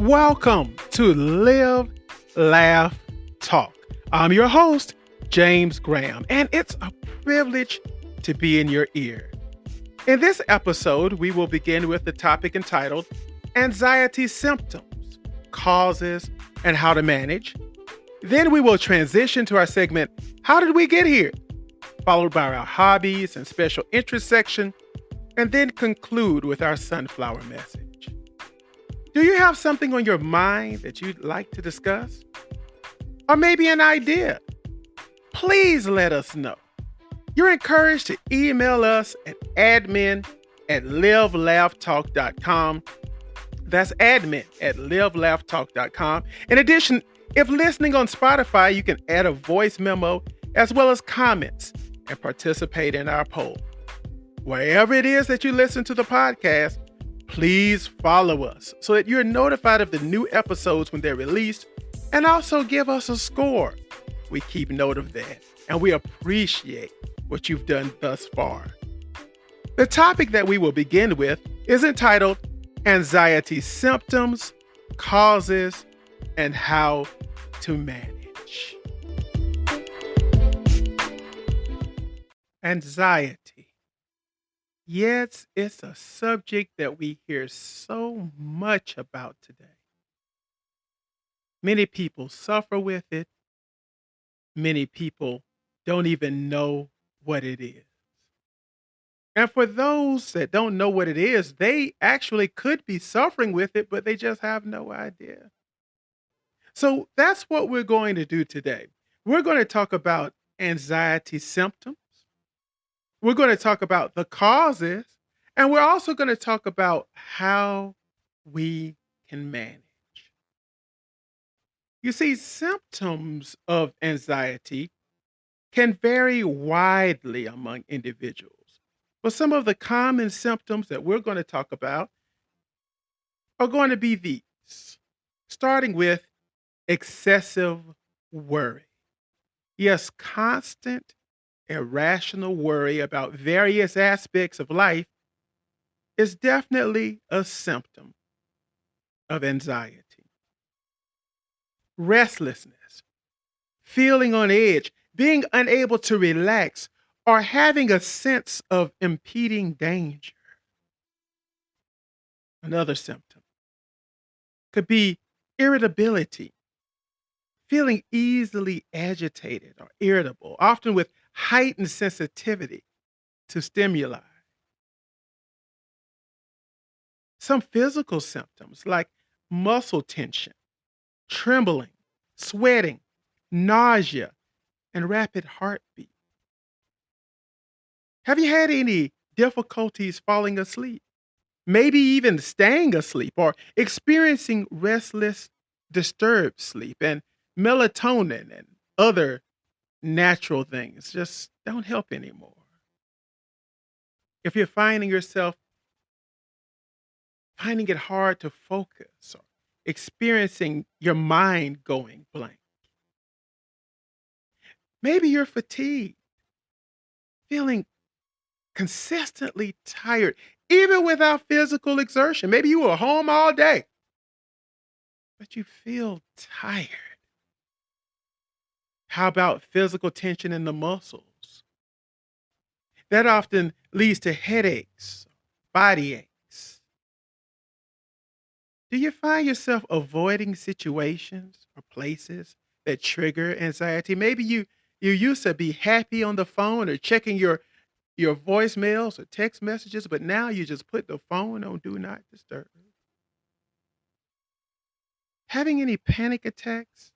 Welcome to Live, Laugh, Talk. I'm your host, James Graham, and it's a privilege to be in your ear. In this episode, we will begin with the topic entitled Anxiety Symptoms, Causes, and How to Manage. Then we will transition to our segment, How Did We Get Here? Followed by our hobbies and special interest section, and then conclude with our sunflower message. Do you have something on your mind that you'd like to discuss? Or maybe an idea? Please let us know. You're encouraged to email us at admin@livelaughtalk.com. That's admin@livelaughtalk.com. In addition, if listening on Spotify, you can add a voice memo as well as comments and participate in our poll. Wherever it is that you listen to the podcast, please follow us so that you're notified of the new episodes when they're released, and also give us a score. We keep note of that, and we appreciate what you've done thus far. The topic that we will begin with is entitled Anxiety Symptoms, Causes, and How to Manage. Anxiety. Yes, it's a subject that we hear so much about today. Many people suffer with it. Many people don't even know what it is. And for those that don't know what it is, they actually could be suffering with it, but they just have no idea. So that's what we're going to do today. We're going to talk about anxiety symptoms. We're going to talk about the causes, and we're also going to talk about how we can manage. You see, symptoms of anxiety can vary widely among individuals, but some of the common symptoms that we're going to talk about are going to be these, starting with excessive worry. Yes, constant irrational worry about various aspects of life is definitely a symptom of anxiety. Restlessness, feeling on edge, being unable to relax, or having a sense of impending danger. Another symptom could be irritability, feeling easily agitated or irritable, often with heightened sensitivity to stimuli. Some physical symptoms like muscle tension, trembling, sweating, nausea, and rapid heartbeat. Have you had any difficulties falling asleep? Maybe even staying asleep or experiencing restless, disturbed sleep, and melatonin and other natural things just don't help anymore. If you're finding yourself finding it hard to focus or experiencing your mind going blank, maybe you're fatigued, feeling consistently tired, even without physical exertion. Maybe you were home all day, but you feel tired. How about physical tension in the muscles? That often leads to headaches, body aches. Do you find yourself avoiding situations or places that trigger anxiety? Maybe you used to be happy on the phone or checking your voicemails or text messages, but now you just put the phone on do not disturb. Having any panic attacks?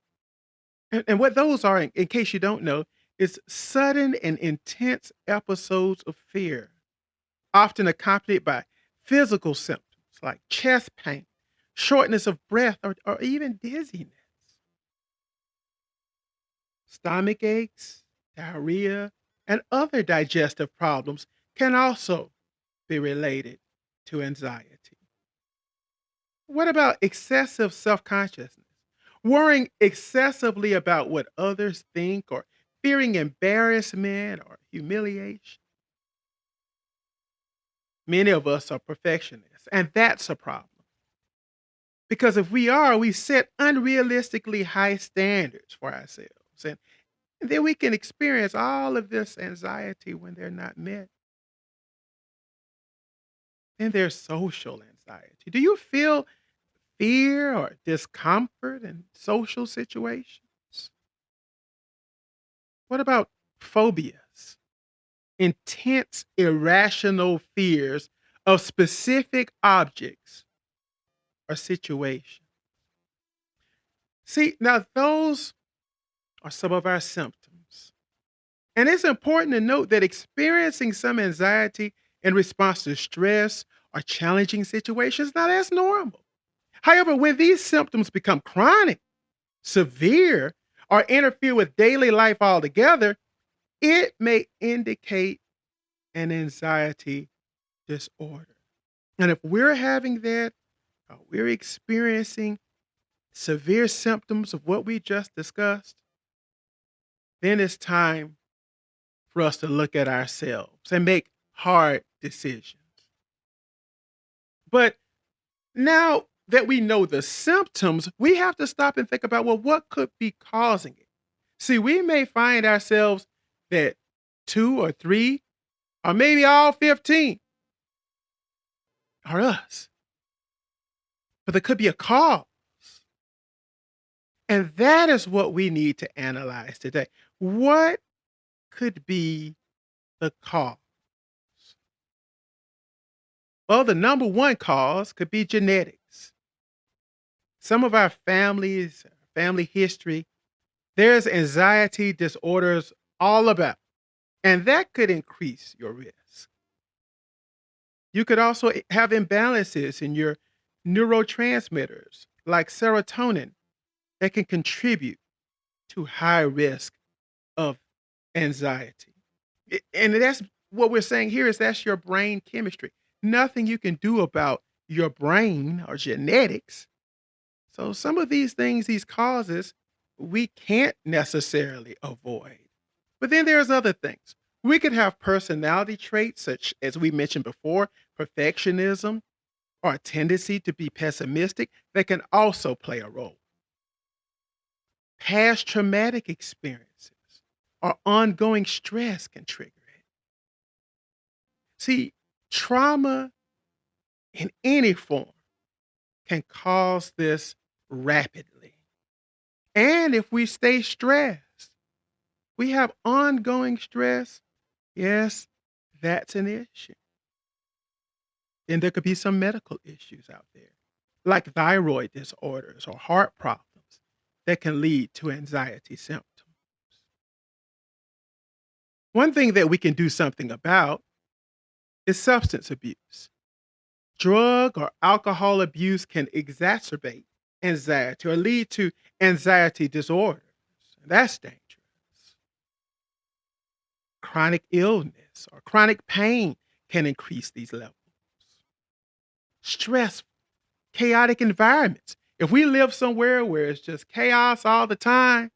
And what those are, in case you don't know, is sudden and intense episodes of fear, often accompanied by physical symptoms like chest pain, shortness of breath, or even dizziness. Stomach aches, diarrhea, and other digestive problems can also be related to anxiety. What about excessive self consciousness? Worrying excessively about what others think or fearing embarrassment or humiliation. Many of us are perfectionists, and that's a problem. Because if we are, we set unrealistically high standards for ourselves. And then we can experience all of this anxiety when they're not met. Then there's social anxiety. Do you feel fear or discomfort in social situations? What about phobias? Intense, irrational fears of specific objects or situations. See, now those are some of our symptoms. And it's important to note that experiencing some anxiety in response to stress or challenging situations, now that's normal. However, when these symptoms become chronic, severe, or interfere with daily life altogether, it may indicate an anxiety disorder. And if we're having that, or we're experiencing severe symptoms of what we just discussed, then it's time for us to look at ourselves and make hard decisions. But now that we know the symptoms, we have to stop and think about, well, what could be causing it? See, we may find ourselves that two or three, or maybe all 15 are us. But there could be a cause. And that is what we need to analyze today. What could be the cause? Well, the number one cause could be genetics. Some of our families, family history, there's anxiety disorders all about, and that could increase your risk. You could also have imbalances in your neurotransmitters like serotonin that can contribute to high risk of anxiety. And that's what we're saying here is that's your brain chemistry. Nothing you can do about your brain or genetics. So some of these things, these causes, we can't necessarily avoid. But then there's other things. We could have personality traits such as we mentioned before, perfectionism or a tendency to be pessimistic that can also play a role. Past traumatic experiences or ongoing stress can trigger it. See, trauma in any form can cause this rapidly. And if we stay stressed, we have ongoing stress, yes, that's an issue. And there could be some medical issues out there, like thyroid disorders or heart problems that can lead to anxiety symptoms. One thing that we can do something about is substance abuse. Drug or alcohol abuse can exacerbate anxiety or lead to anxiety disorders. That's dangerous. Chronic illness or chronic pain can increase these levels. Stress, chaotic environments. If we live somewhere where it's just chaos all the time,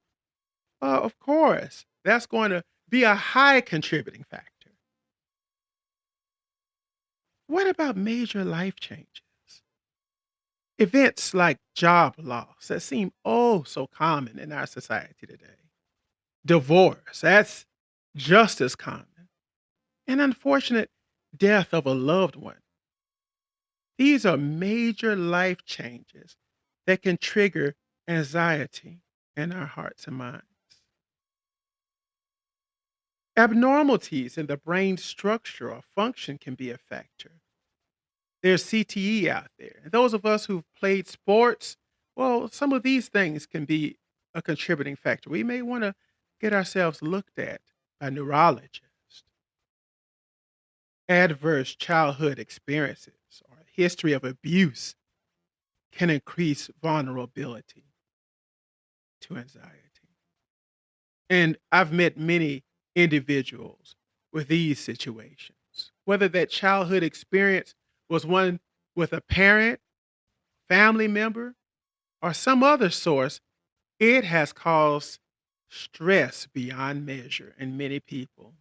of course, that's going to be a high contributing factor. What about major life changes? Events like job loss that seem oh so common in our society today. Divorce, that's just as common. An unfortunate death of a loved one. These are major life changes that can trigger anxiety in our hearts and minds. Abnormalities in the brain structure or function can be a factor. There's CTE out there. And those of us who've played sports, well, some of these things can be a contributing factor. We may want to get ourselves looked at by a neurologist. Adverse childhood experiences or a history of abuse can increase vulnerability to anxiety. And I've met many individuals with these situations, whether that childhood experience was one with a parent, family member, or some other source, it has caused stress beyond measure in many people.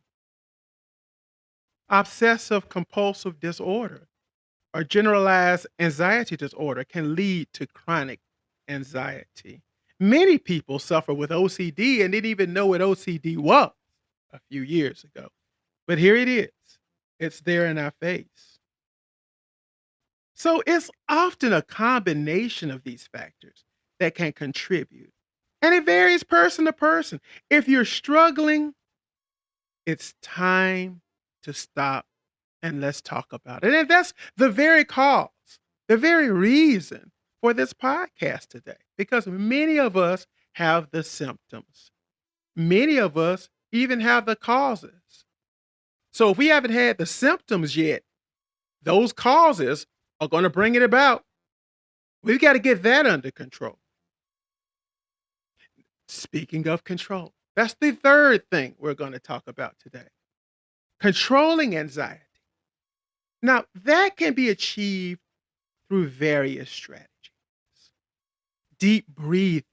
Obsessive compulsive disorder. or generalized anxiety disorder can lead to chronic anxiety. Many people suffer with OCD and didn't even know what OCD was a few years ago. But here it is. It's there in our face. So it's often a combination of these factors that can contribute. And it varies person to person. If you're struggling, it's time to stop and let's talk about it. And that's the very cause, the very reason for this podcast today, because many of us have the symptoms. Many of us even have the causes. So if we haven't had the symptoms yet, those causes are going to bring it about. We've got to get that under control. Speaking of control, that's the third thing we're going to talk about today. Controlling anxiety. Now, that can be achieved through various strategies. Deep breathing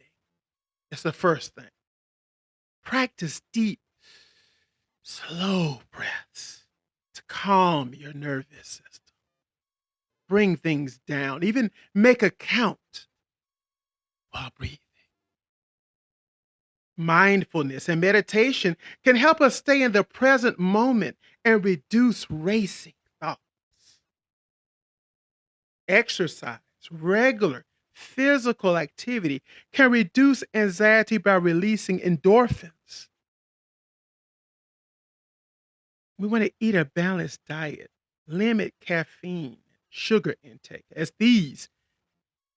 is the first thing. Practice deep, slow breaths to calm your nervous system. Bring things down, even make a count while breathing. Mindfulness and meditation can help us stay in the present moment and reduce racing thoughts. Exercise, regular physical activity can reduce anxiety by releasing endorphins. We want to eat a balanced diet, limit caffeine, sugar intake, as these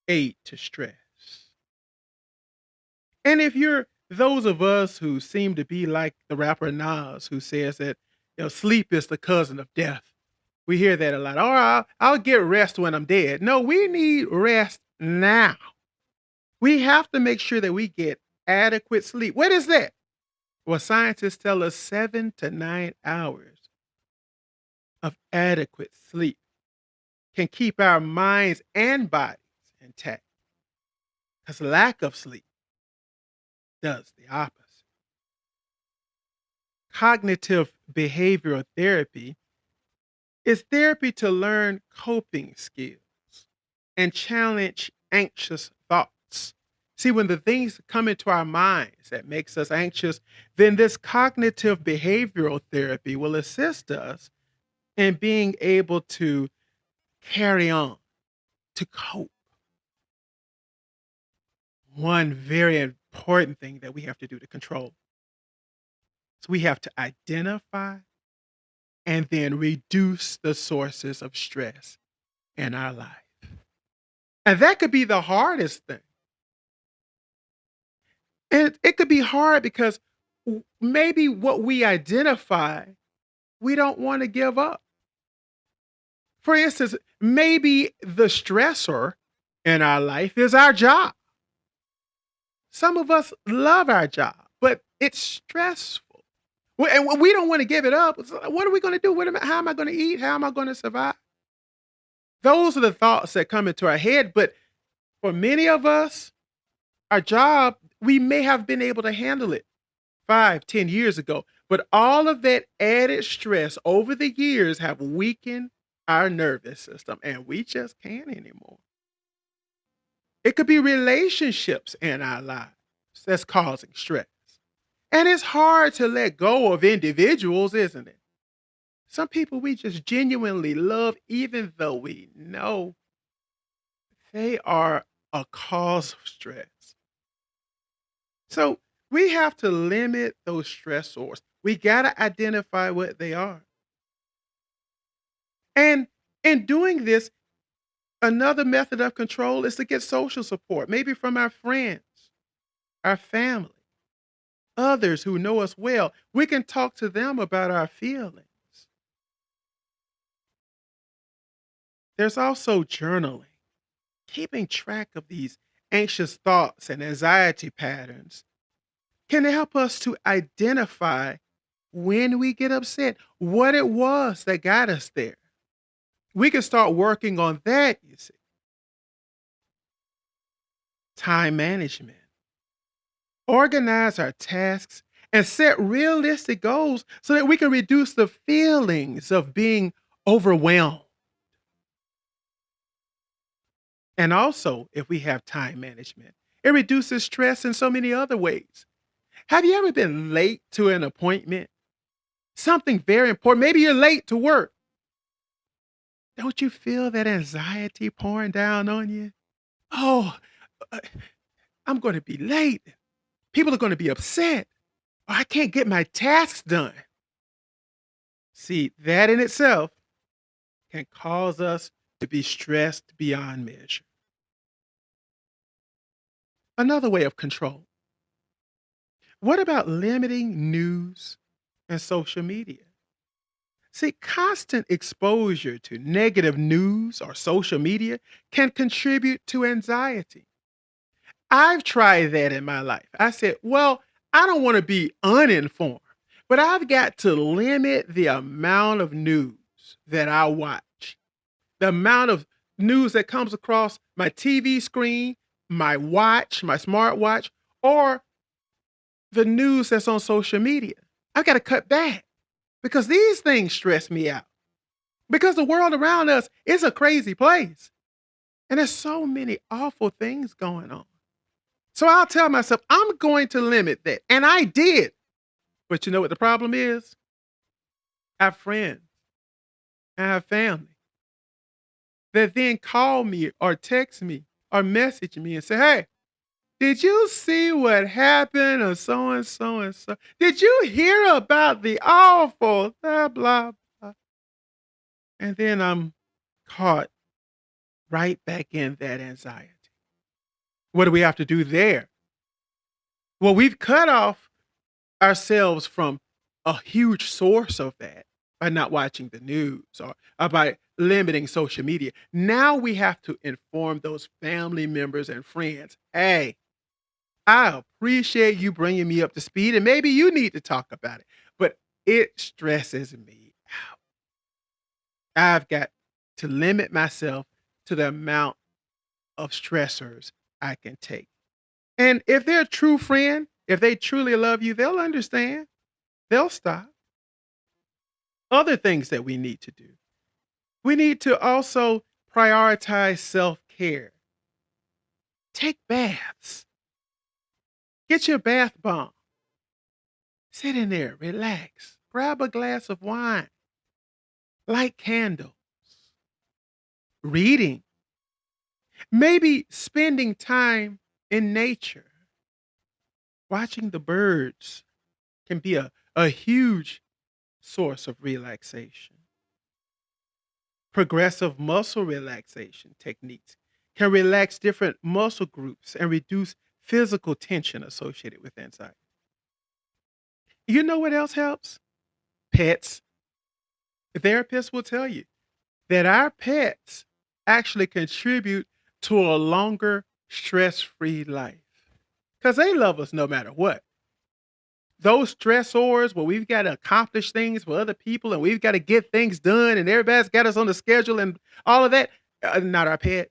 aid to stress. And if you're those of us who seem to be like the rapper Nas, who says that sleep is the cousin of death. We hear that a lot. Oh, I'll get rest when I'm dead. No, we need rest now. We have to make sure that we get adequate sleep. What is that? Well, scientists tell us 7 to 9 hours of adequate sleep can keep our minds and bodies intact. Because lack of sleep does the opposite. Cognitive behavioral therapy is therapy to learn coping skills and challenge anxious thoughts. See, when the things come into our minds that makes us anxious, then this cognitive behavioral therapy will assist us in being able to carry on, to cope. One very important thing that we have to do to control. So we have to identify and then reduce the sources of stress in our life. And that could be the hardest thing. And it could be hard because maybe what we identify, we don't want to give up. For instance, maybe the stressor in our life is our job. Some of us love our job, but it's stressful. And we don't want to give it up. What are we going to do? How am I going to eat? How am I going to survive? Those are the thoughts that come into our head. But for many of us, our job, we may have been able to handle it 5, 10 years ago. But all of that added stress over the years have weakened our nervous system, and we just can't anymore. It could be relationships in our lives that's causing stress. And it's hard to let go of individuals, isn't it? Some people we just genuinely love, even though we know they are a cause of stress. So we have to limit those stressors. We got to identify what they are. And in doing this, another method of control is to get social support, maybe from our friends, our family, others who know us well. We can talk to them about our feelings. There's also journaling, keeping track of these anxious thoughts and anxiety patterns can help us to identify when we get upset, what it was that got us there. We can start working on that, you see. Time management. Organize our tasks and set realistic goals so that we can reduce the feelings of being overwhelmed. And also, if we have time management, it reduces stress in so many other ways. Have you ever been late to an appointment? Something very important. Maybe you're late to work. Don't you feel that anxiety pouring down on you? Oh, uh, I'm going to be late. People are going to be upset. Or I can't get my tasks done. See, that in itself can cause us to be stressed beyond measure. Another way of control. What about limiting news and social media? See, constant exposure to negative news or social media can contribute to anxiety. I've tried that in my life. I said, well, I don't want to be uninformed, but I've got to limit the amount of news that I watch, the amount of news that comes across my TV screen, my watch, my smartwatch, or the news that's on social media. I've got to cut back because these things stress me out. Because the world around us is a crazy place. And there's so many awful things going on. So I'll tell myself, I'm going to limit that. And I did. But you know what the problem is? I have friends, I have family that then call me or text me or message me and say, hey, did you see what happened or so and so and so? Did you hear about the awful blah, blah, blah? And then I'm caught right back in that anxiety. What do we have to do there? Well, we've cut off ourselves from a huge source of that by not watching the news or by limiting social media. Now we have to inform those family members and friends, hey, I appreciate you bringing me up to speed, and maybe you need to talk about it, but it stresses me out. I've got to limit myself to the amount of stressors I can take. And if they're a true friend, if they truly love you, they'll understand. They'll stop. Other things that we need to do. We need to also prioritize self care. Take baths. Get your bath bomb. Sit in there, relax. Grab a glass of wine. Light candles. Reading. Maybe spending time in nature. Watching the birds can be a huge source of relaxation. Progressive muscle relaxation techniques can relax different muscle groups and reduce physical tension associated with anxiety. You know what else helps? Pets. Therapists will tell you that our pets actually contribute to a longer stress-free life because they love us no matter what. Those stressors where we've got to accomplish things for other people and we've got to get things done and everybody's got us on the schedule and all of that, not our pet.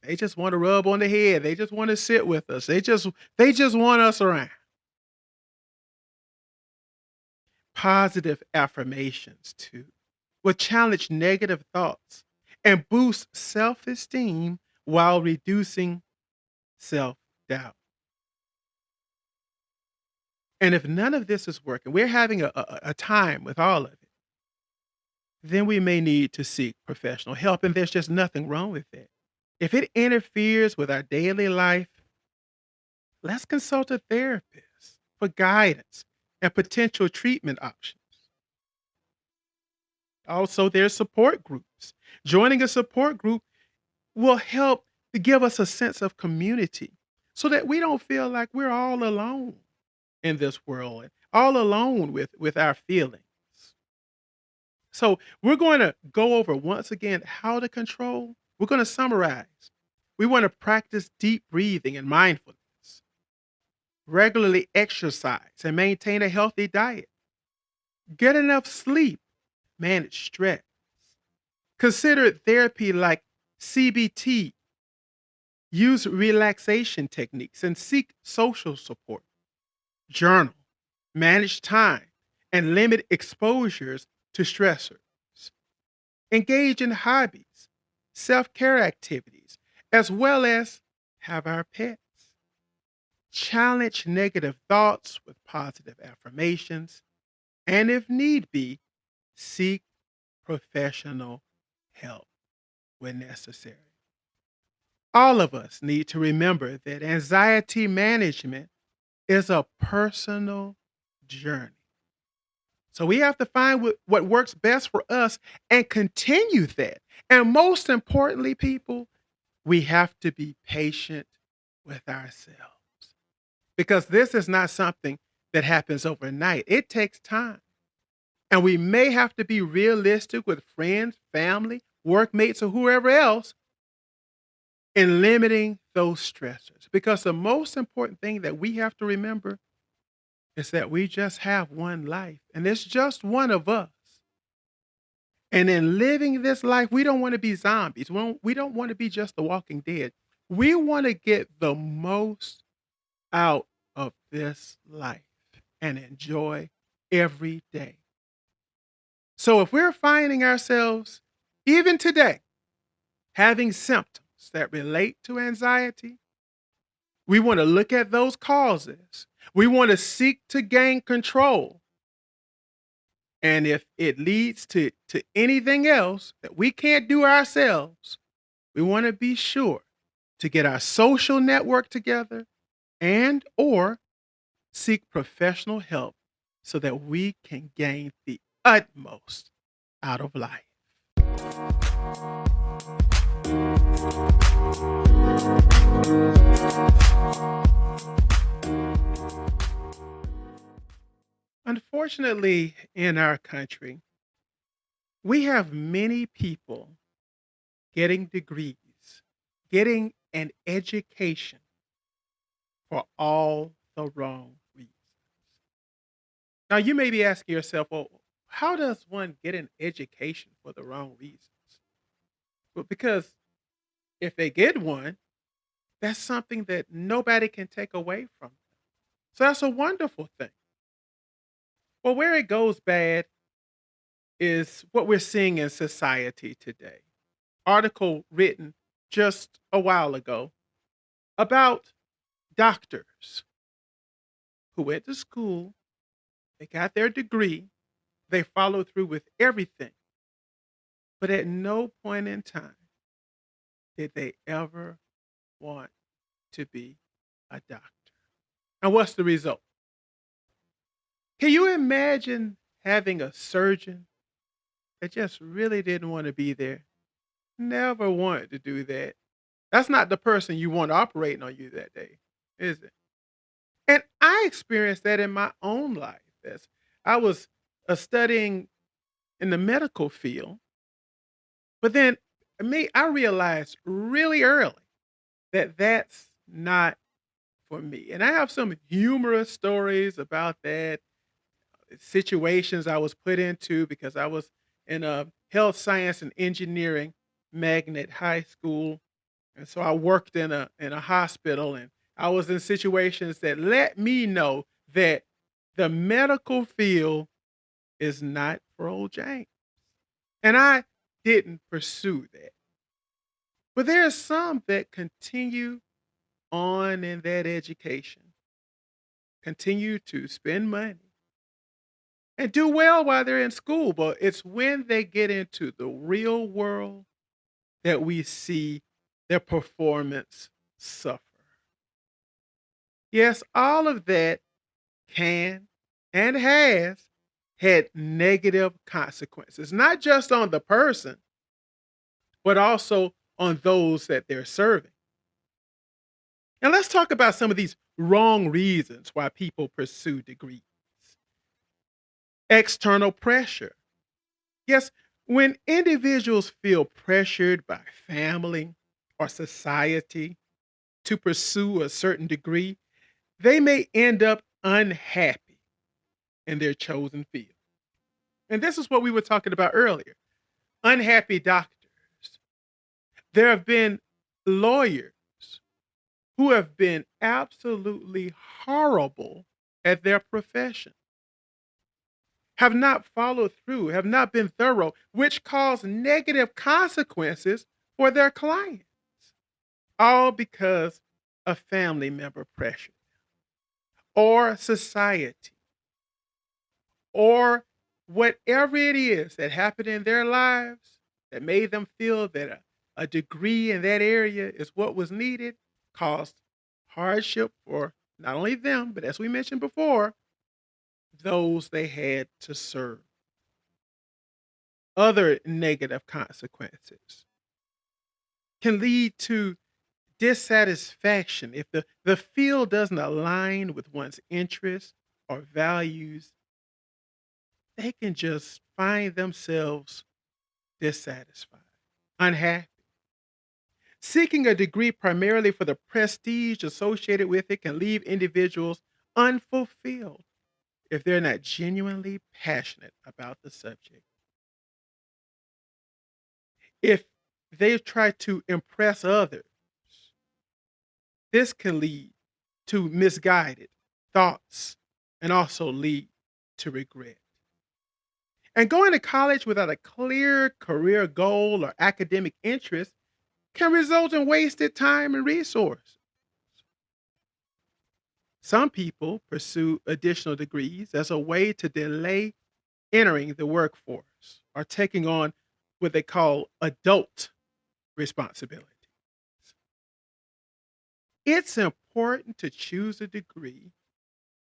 They just want to rub on the head. They just want to sit with us. They just want us around. Positive affirmations too will challenge negative thoughts and boost self-esteem while reducing self-doubt. And if none of this is working, we're having a time with all of it, then we may need to seek professional help. And there's just nothing wrong with that. If it interferes with our daily life, let's consult a therapist for guidance and potential treatment options. Also, there's support groups. Joining a support group will help to give us a sense of community so that we don't feel like we're all alone in this world and all alone with our feelings. So we're going to go over once again how to control. We're going to summarize. We want to practice deep breathing and mindfulness, regularly exercise and maintain a healthy diet, get enough sleep, manage stress, consider therapy like CBT, use relaxation techniques and seek social support, journal, manage time, and limit exposures to stressors. Engage in hobbies, self care activities, as well as have our pets. Challenge negative thoughts with positive affirmations, and if need be, seek professional help when necessary. All of us need to remember that anxiety management is a personal journey. So we have to find what works best for us and continue that. And most importantly, people, we have to be patient with ourselves because this is not something that happens overnight. It takes time. And we may have to be realistic with friends, family, workmates, or whoever else in limiting those stressors. Because the most important thing that we have to remember is that we just have one life, and it's just one of us. And in living this life, we don't want to be zombies. We don't want to be just the walking dead. We want to get the most out of this life and enjoy every day. So if we're finding ourselves, even today, having symptoms that relate to anxiety, we want to look at those causes. We want to seek to gain control. And if it leads to anything else that we can't do ourselves, we want to be sure to get our social network together and or seek professional help so that we can gain the utmost out of life. Unfortunately, in our country, we have many people getting degrees, getting an education for all the wrong reasons. Now, you may be asking yourself, well, how does one get an education for the wrong reasons? Well, because if they get one, that's something that nobody can take away from them. So that's a wonderful thing. Well, where it goes bad is what we're seeing in society today. Article written just a while ago about doctors who went to school, they got their degree, they followed through with everything, but at no point in time did they ever want to be a doctor. And what's the result? Can you imagine having a surgeon that just really didn't want to be there? Never wanted to do that. That's not the person you want operating on you that day, is it? And I experienced that in my own life as I was studying in the medical field. But then I realized really early that that's not for me. And I have some humorous stories about that, situations I was put into because I was in a health science and engineering magnet high school. And so I worked in a hospital and I was in situations that let me know that the medical field is not for old James. And I didn't pursue that. But there are some that continue on in that education, continue to spend money and do well while they're in school. But it's when they get into the real world that we see their performance suffer. Yes, all of that can and has had negative consequences, not just on the person, but also on those that they're serving. And let's talk about some of these wrong reasons why people pursue degrees. External pressure. Yes, when individuals feel pressured by family or society to pursue a certain degree, they may end up unhappy in their chosen field. And this is what we were talking about earlier, unhappy doctors. There have been lawyers who have been absolutely horrible at their profession, have not followed through, have not been thorough, which cause negative consequences for their clients. all because a family member pressured or society or whatever it is that happened in their lives that made them feel that a degree in that area is what was needed caused hardship for not only them, but as we mentioned before, those they had to serve. Other negative consequences can lead to dissatisfaction if the field doesn't align with one's interests or values. They can just find themselves dissatisfied, unhappy. Seeking a degree primarily for the prestige associated with it can leave individuals unfulfilled if they're not genuinely passionate about the subject. If they try to impress others, this can lead to misguided thoughts and also lead to regret. And going to college without a clear career goal or academic interest can result in wasted time and resources. Some people pursue additional degrees as a way to delay entering the workforce or taking on what they call adult responsibilities. It's important to choose a degree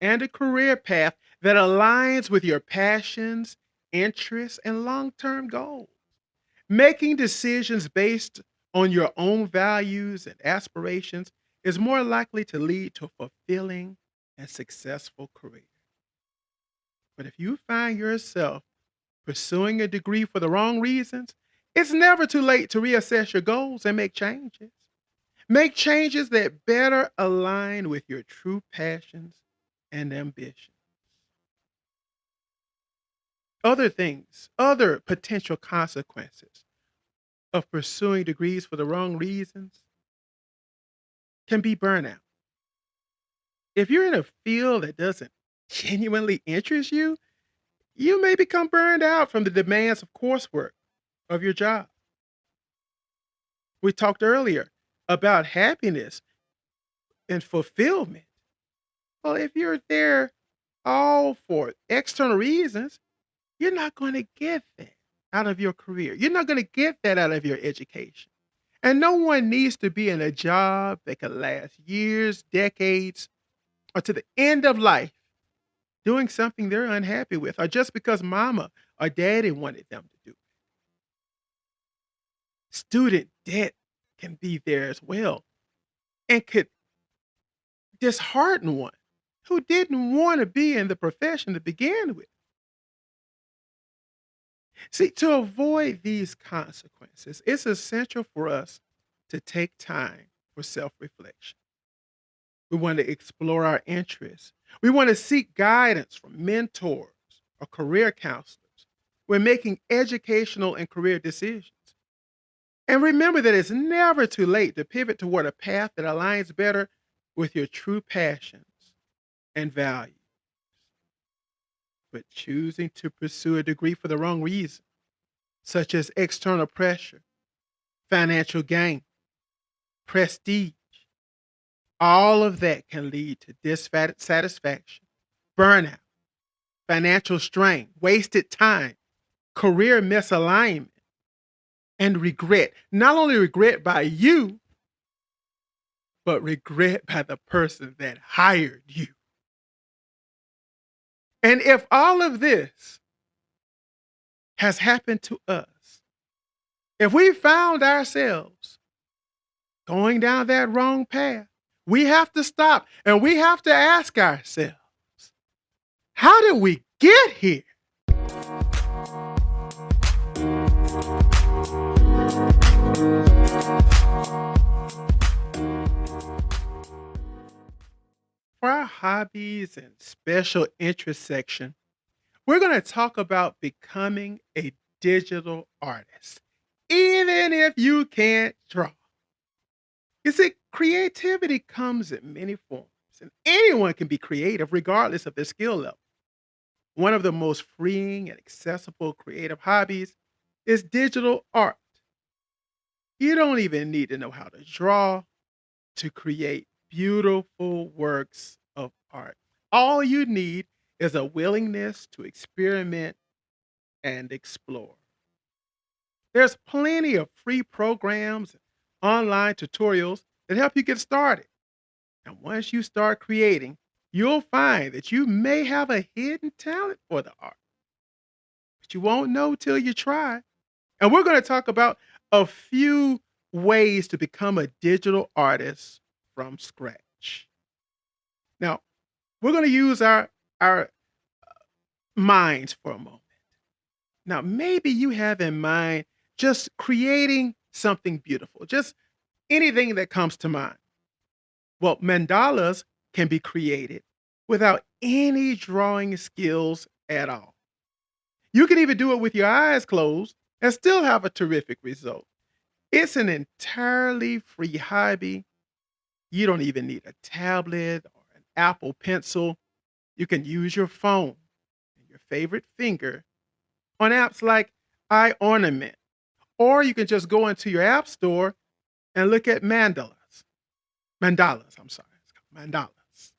and a career path that aligns with your passions, interests, and long term goals. Making decisions based on your own values and aspirations is more likely to lead to a fulfilling and successful career. But if you find yourself pursuing a degree for the wrong reasons, it's never too late to reassess your goals and make changes. Make changes that better align with your true passions and ambitions. Other potential consequences of pursuing degrees for the wrong reasons can be burnout. If you're in a field that doesn't genuinely interest you, you may become burned out from the demands of coursework of your job. We talked earlier about happiness and fulfillment. Well, if you're there all for external reasons, you're not going to get that out of your career. You're not going to get that out of your education. And no one needs to be in a job that could last years, decades, or to the end of life doing something they're unhappy with, or just because mama or daddy wanted them to do it. Student debt can be there as well and could dishearten one who didn't want to be in the profession to begin with. See, to avoid these consequences, it's essential for us to take time for self reflection. We want to explore our interests. We want to seek guidance from mentors or career counselors when making educational and career decisions. And remember that it's never too late to pivot toward a path that aligns better with your true passions and values. But choosing to pursue a degree for the wrong reason, such as external pressure, financial gain, prestige, all of that can lead to dissatisfaction, burnout, financial strain, wasted time, career misalignment, and regret. Not only regret by you, but regret by the person that hired you. And if all of this has happened to us, if we found ourselves going down that wrong path, we have to stop and we have to ask ourselves, how did we get here? For our hobbies and special interest section, we're going to talk about becoming a digital artist, even if you can't draw. You see, creativity comes in many forms, and anyone can be creative regardless of their skill level. One of the most freeing and accessible creative hobbies is digital art. You don't even need to know how to draw to create beautiful works of art. All you need is a willingness to experiment and explore. There's plenty of free programs, online tutorials that help you get started. And once you start creating, you'll find that you may have a hidden talent for the art, but you won't know till you try. And we're going to talk about a few ways to become a digital artist from scratch. Now, we're going to use our minds for a moment. Now, maybe you have in mind just creating something beautiful, just anything that comes to mind. Well, mandalas can be created without any drawing skills at all. You can even do it with your eyes closed and still have a terrific result. It's an entirely free hobby. You don't even need a tablet or an Apple Pencil. You can use your phone and your favorite finger on apps like iOrnament, or you can just go into your app store and look at mandalas, I'm sorry, it's called mandalas.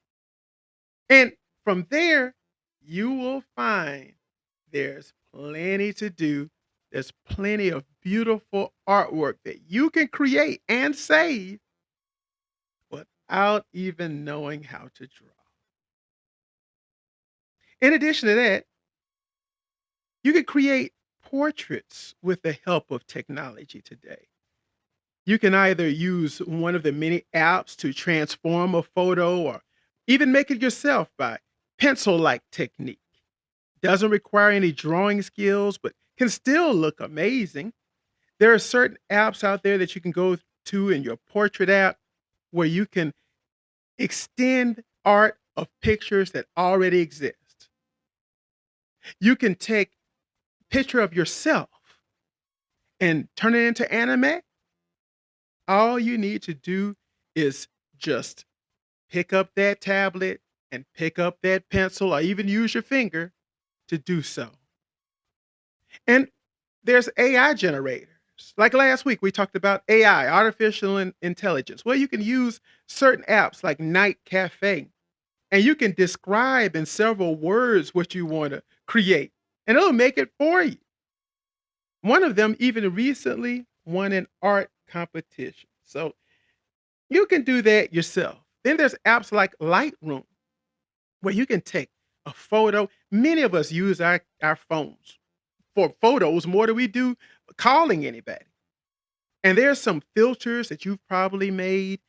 And from there, you will find there's plenty to do. There's plenty of beautiful artwork that you can create and save without even knowing how to draw. In addition to that, you can create portraits with the help of technology today. You can either use one of the many apps to transform a photo or even make it yourself by pencil like technique. Doesn't require any drawing skills, but can still look amazing. There are certain apps out there that you can go to in your portrait app where you can extend art of pictures that already exist. You can take a picture of yourself and turn it into anime. All you need to do is just pick up that tablet and pick up that pencil or even use your finger to do so. And there's AI generators. Like last week, we talked about AI, artificial intelligence. Well, you can use certain apps like Night Cafe, and you can describe in several words what you want to create, and it'll make it for you. One of them even recently won an art competition. So you can do that yourself. Then there's apps like Lightroom, where you can take a photo. Many of us use our phones for photos more than we do calling anybody. And there's some filters that you've probably made,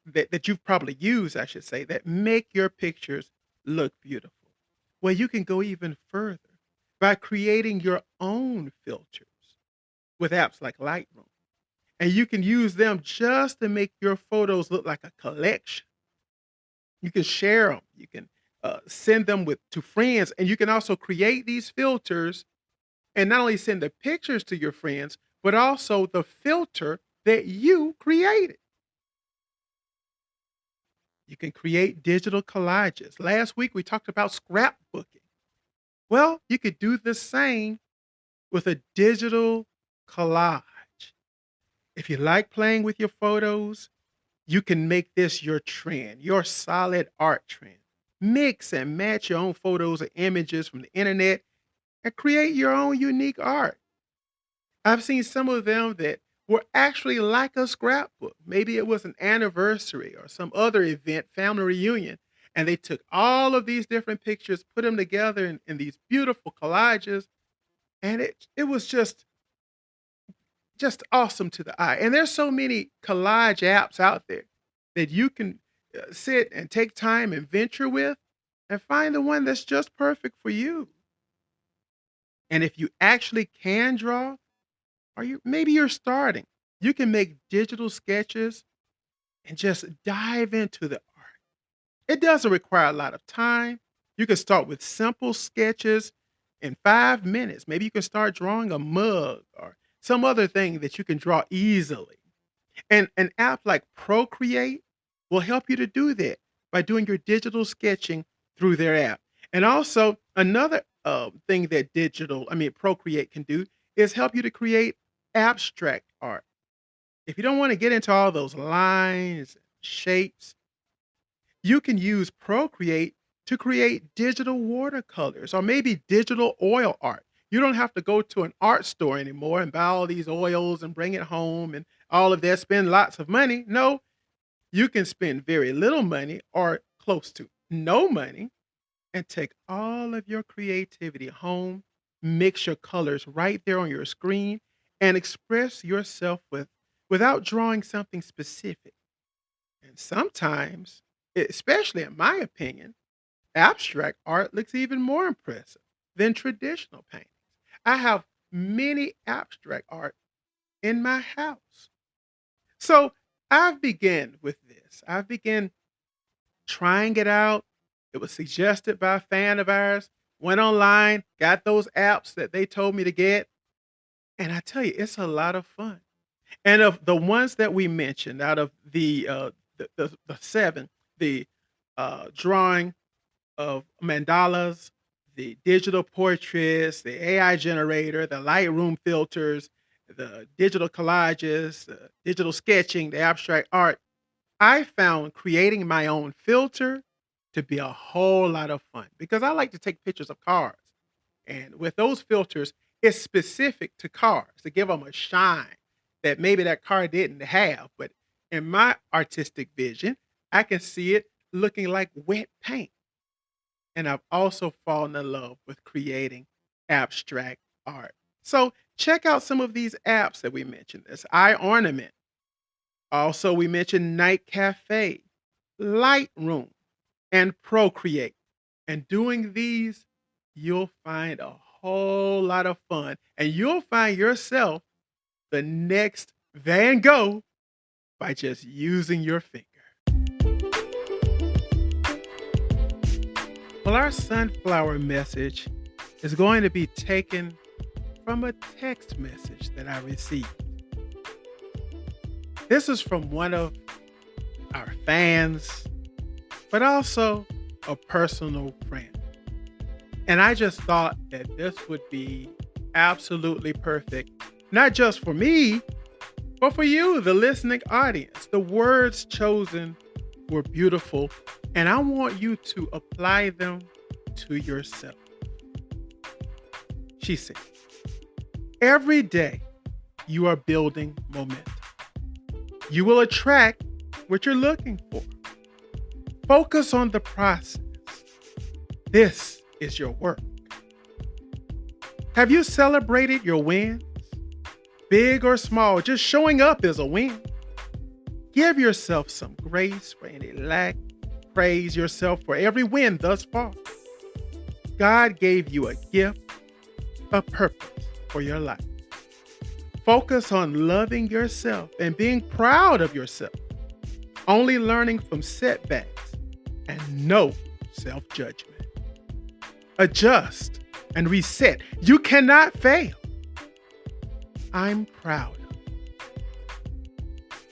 that you've probably used, I should say, that make your pictures look beautiful. Well, you can go even further by creating your own filters with apps like Lightroom. And you can use them just to make your photos look like a collection. You can share them. You can send them to friends, and you can also create these filters and not only send the pictures to your friends, but also the filter that you created. You can create digital collages. Last week we talked about scrapbooking. Well, you could do the same with a digital collage. If you like playing with your photos, you can make this your trend, your solid art trend. Mix and match your own photos or images from the internet and create your own unique art. I've seen some of them that were actually like a scrapbook. Maybe it was an anniversary or some other event, family reunion, and they took all of these different pictures, put them together in these beautiful collages, and it was just awesome to the eye. And there's so many collage apps out there that you can sit and take time and venture with and find the one that's just perfect for you. And if you actually can draw, or maybe you're starting, you can make digital sketches and just dive into the art. It doesn't require a lot of time. You can start with simple sketches in 5 minutes. Maybe you can start drawing a mug or some other thing that you can draw easily. And an app like Procreate will help you to do that by doing your digital sketching through their app. And also, another thing that Procreate can do is help you to create abstract art. If you don't want to get into all those lines, shapes. You can use Procreate to create digital watercolors or maybe digital oil art. You don't have to go to an art store anymore and buy all these oils and bring it home and all of that, spend lots of money. No, you can spend very little money or close to no money and take all of your creativity home, mix your colors right there on your screen, and express yourself without drawing something specific. And sometimes, especially in my opinion, abstract art looks even more impressive than traditional paintings. I have many abstract art in my house. So I've begun with this. I've begun trying it out. It was suggested by a fan of ours. Went online, got those apps that they told me to get. And I tell you, it's a lot of fun. And of the ones that we mentioned, out of the seven, the drawing of mandalas, the digital portraits, the AI generator, the Lightroom filters, the digital collages, the digital sketching, the abstract art, I found creating my own filter to be a whole lot of fun because I like to take pictures of cars. And with those filters, it's specific to cars to give them a shine that maybe that car didn't have. But in my artistic vision, I can see it looking like wet paint. And I've also fallen in love with creating abstract art. So check out some of these apps that we mentioned. There's iOrnament. Also, we mentioned Night Cafe, Lightroom, and Procreate. And doing these, you'll find a whole lot of fun. And you'll find yourself the next Van Gogh by just using your finger. Well, our sunflower message is going to be taken from a text message that I received. This is from one of our fans, but also a personal friend. And I just thought that this would be absolutely perfect, not just for me, but for you, the listening audience. The words chosen were beautiful, and I want you to apply them to yourself. She said, every day you are building momentum. You will attract what you're looking for. Focus on the process. This is your work. Have you celebrated your wins? Big or small, just showing up is a win. Give yourself some grace for any lack. Praise yourself for every win thus far. God gave you a gift, a purpose for your life. Focus on loving yourself and being proud of yourself. Only learning from setbacks and no self-judgment. Adjust and reset. You cannot fail. I'm proud of you.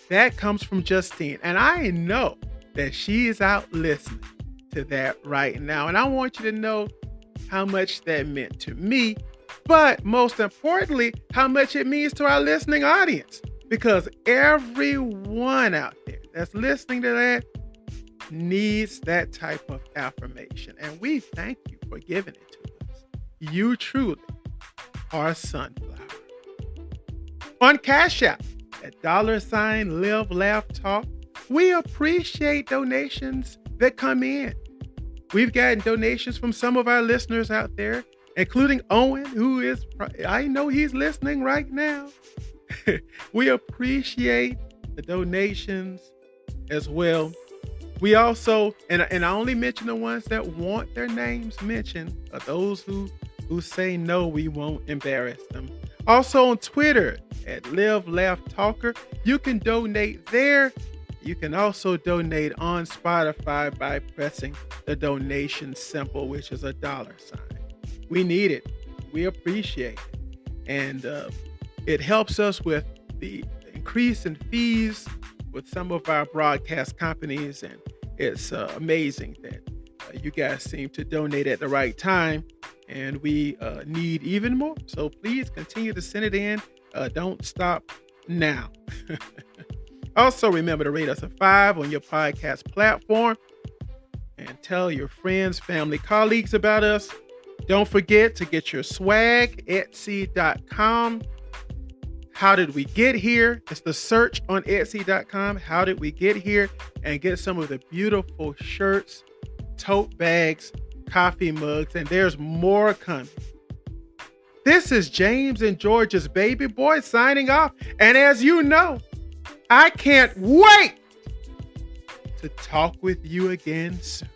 That comes from Justine, and I know that she is out listening to that right now. And I want you to know how much that meant to me, but most importantly, how much it means to our listening audience. Because everyone out there that's listening to that needs that type of affirmation. And we thank you for giving it to us. You truly are a sunflower. On Cash App at $Live Laugh Talk, we appreciate donations that come in. We've gotten donations from some of our listeners out there, including Owen, who is, I know he's listening right now. We appreciate the donations as well. We also, and I only mention the ones that want their names mentioned, or those who say no, we won't embarrass them. Also on Twitter at Live Laugh Talker, you can donate there. You can also donate on Spotify by pressing the donation symbol, which is a $. We need it. We appreciate it. And it helps us with the increase in fees with some of our broadcast companies. And it's amazing that you guys seem to donate at the right time. And we need even more. So please continue to send it in. Don't stop now. Also, remember to rate us a 5 on your podcast platform and tell your friends, family, colleagues about us. Don't forget to get your swag, Etsy.com. How did we get here? It's the search on Etsy.com. How did we get here? And get some of the beautiful shirts, tote bags, coffee mugs, and there's more coming. This is James and George's baby boy signing off. And as you know, I can't wait to talk with you again soon.